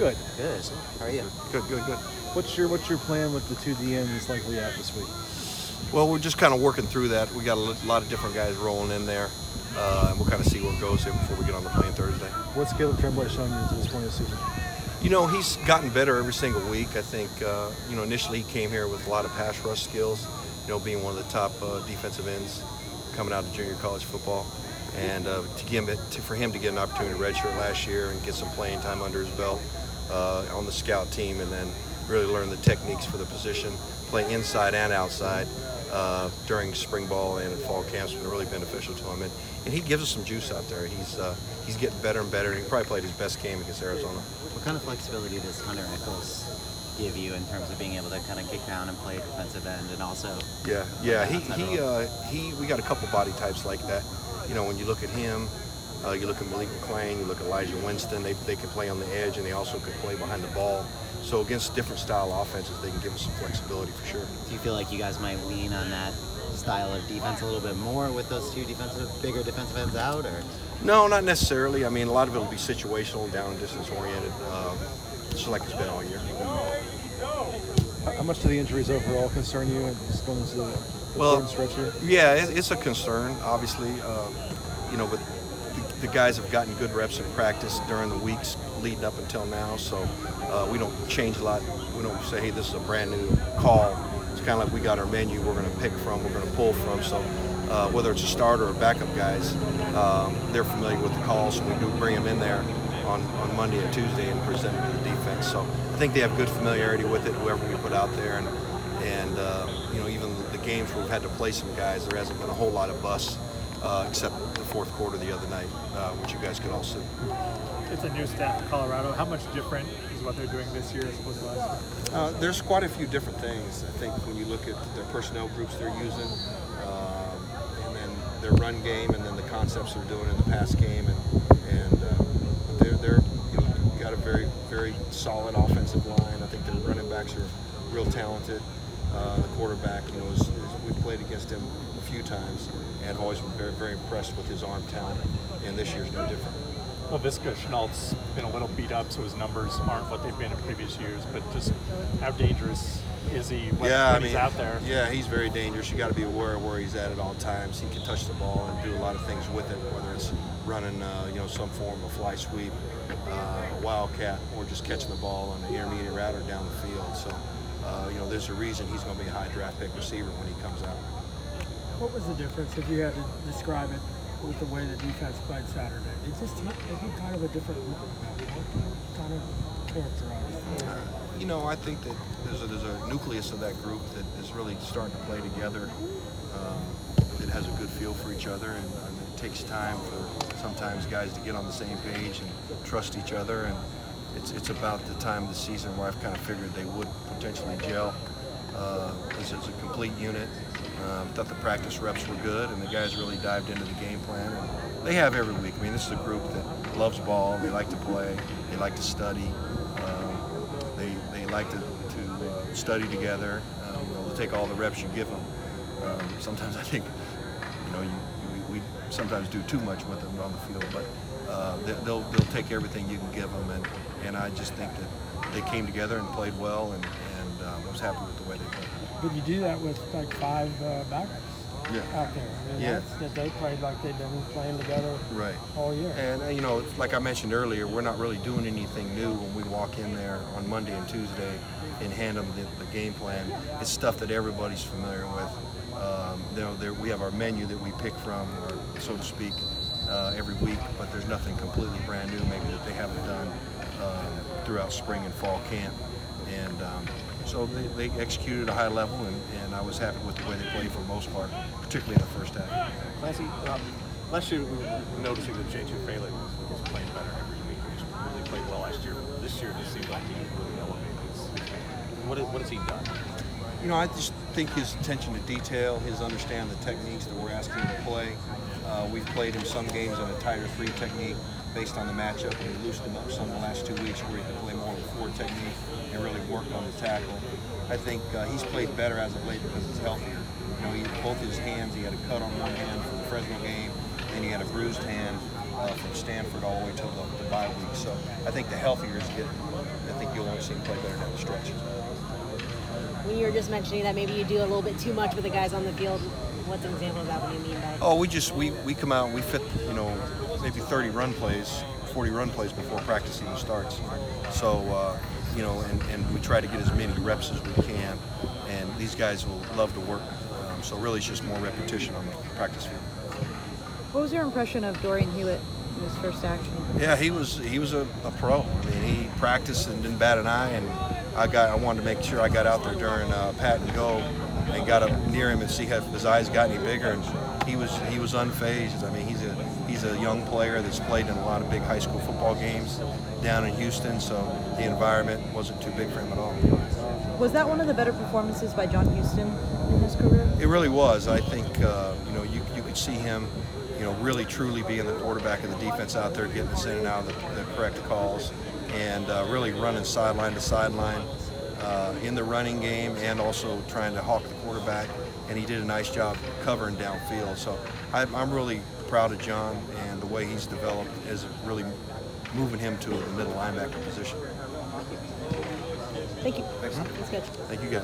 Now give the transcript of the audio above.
Good. Good. How are you? Good. What's your plan with the two DNs likely out this week? Well, we're just kind of working through that. We got a lot of different guys rolling in there, and we'll kind of see where it goes here before we get on the plane Thursday. What's Caleb Tremblay showing you to this point of the season? You know, he's gotten better every single week. I think, initially he came here with a lot of pass rush skills, being one of the top defensive ends coming out of junior college football. And for him to get an opportunity to redshirt last year and get some playing time under his belt on the scout team, and then really learn the techniques for the position, play inside and outside during spring ball and at fall camps, has been really beneficial to him. And he gives us some juice out there. He's getting better and better. He probably played his best game against Arizona. What kind of flexibility does Hunter Echols give you in terms of being able to kind of kick down and play defensive end, and also? Yeah. We got a couple body types like that. When you look at him, you look at Malik McClain, you look at Elijah Winston, they can play on the edge, and they also can play behind the ball. So against different style offenses, they can give us some flexibility for sure. Do you feel like you guys might lean on that style of defense a little bit more with those two bigger defensive ends out, or? No, not necessarily. I mean, a lot of it will be situational, down and distance oriented, just like it's been all year. How much do the injuries overall concern you just going into the important stretch here? Yeah, it's a concern, obviously. But the guys have gotten good reps in practice during the weeks leading up until now, so we don't change a lot. We don't say, hey, this is a brand new call. It's kind of like we got our menu we're going to pick from, we're going to pull from. So whether it's a starter or backup guys, they're familiar with the calls, so we do bring them in there on Monday and Tuesday and present them to the defense. So I think they have good familiarity with it, whoever we put out there. And even the games where we've had to play some guys, there hasn't been a whole lot of busts except the fourth quarter the other night, which you guys could all see. It's a new staff in Colorado. How much different is what they're doing this year as opposed to last year? There's quite a few different things. I think when you look at the personnel groups they're using, and then their run game, and then the concepts they're doing in the pass game, and they're got a very, very solid offensive line. I think their running backs are real talented. The quarterback, we've played against him a few times and always been very, very impressed with his arm talent, and this year's no different. Well, Visca Chenault's been a little beat up, so his numbers aren't what they've been in previous years, but just how dangerous is he when he's out there? Yeah, he's very dangerous. You got to be aware of where he's at all times. He can touch the ball and do a lot of things with it, whether it's running, some form of fly sweep, wildcat, or just catching the ball on the intermediate route or down the field. So, there's a reason he's going to be a high draft pick receiver when he comes out. What was the difference, if you had to describe it, with the way the defense played Saturday? It looked kind of a different look. What kind of characterized? I think that there's a nucleus of that group that is really starting to play together. It has a good feel for each other, and it takes time for sometimes guys to get on the same page and trust each other. And it's about the time of the season where I've kind of figured they would potentially gel. This is a complete unit. Thought the practice reps were good, and the guys really dived into the game plan. And they have every week. I mean, this is a group that loves ball. They like to play. They like to study. They like to study together. They'll take all the reps you give them. Sometimes I think, we sometimes do too much with them on the field, but they'll take everything you can give them. And I just think that they came together and played well, and I was happy with the way they played. But you do that with like 5 backups out there. That they played like they've been playing together all year. And like I mentioned earlier, we're not really doing anything new when we walk in there on Monday and Tuesday and hand them the game plan. It's stuff that everybody's familiar with. We have our menu that we pick from, or so to speak, every week, but there's nothing completely brand new maybe that they haven't done throughout spring and fall camp. And so they executed at a high level, and I was happy with the way they played for the most part, particularly in the first half. Clancy, last year we were noticing that J2 Phelan was playing better every week. He just really played well last year. This year it just seems like he really elevated. What has he done? I just think his attention to detail, his understanding the techniques that we're asking him to play. We've played him some games on a tighter 3 technique based on the matchup, and we loosened him up some the last 2 weeks where he can play more of a 4 technique and really work on the tackle. I think he's played better as of late because he's healthier. Both his hands, he had a cut on one hand for the Fresno game, and he had a bruised hand from Stanford all the way till the bye week. So I think the healthier he's getting, I think you'll only see him play better down the stretch. When you were just mentioning that maybe you do a little bit too much with the guys on the field, what's an example of that? What do you mean by? Oh, we come out and we fit, maybe 30 run plays, 40 run plays before practice even starts. So, and we try to get as many reps as we can, and these guys will love to work. So really it's just more repetition on the practice field. What was your impression of Dorian Hewitt in his first action? Yeah, he was a pro. I mean, he practiced and didn't bat an eye, and I wanted to make sure I got out there during pat and go and got up near him and see if his eyes got any bigger, and he was unfazed. I mean, he's a young player that's played in a lot of big high school football games down in Houston, so the environment wasn't too big for him at all. Was that one of the better performances by John Houston in his career? It really was. I think you could see him, really truly being the quarterback of the defense out there, getting us in and out of the correct calls, and really running sideline to sideline in the running game, and also trying to hawk the quarterback. And he did a nice job covering downfield. So I'm really proud of John, and the way he's developed is really moving him to the middle linebacker position. Thank you. Excellent. That's good. Thank you guys.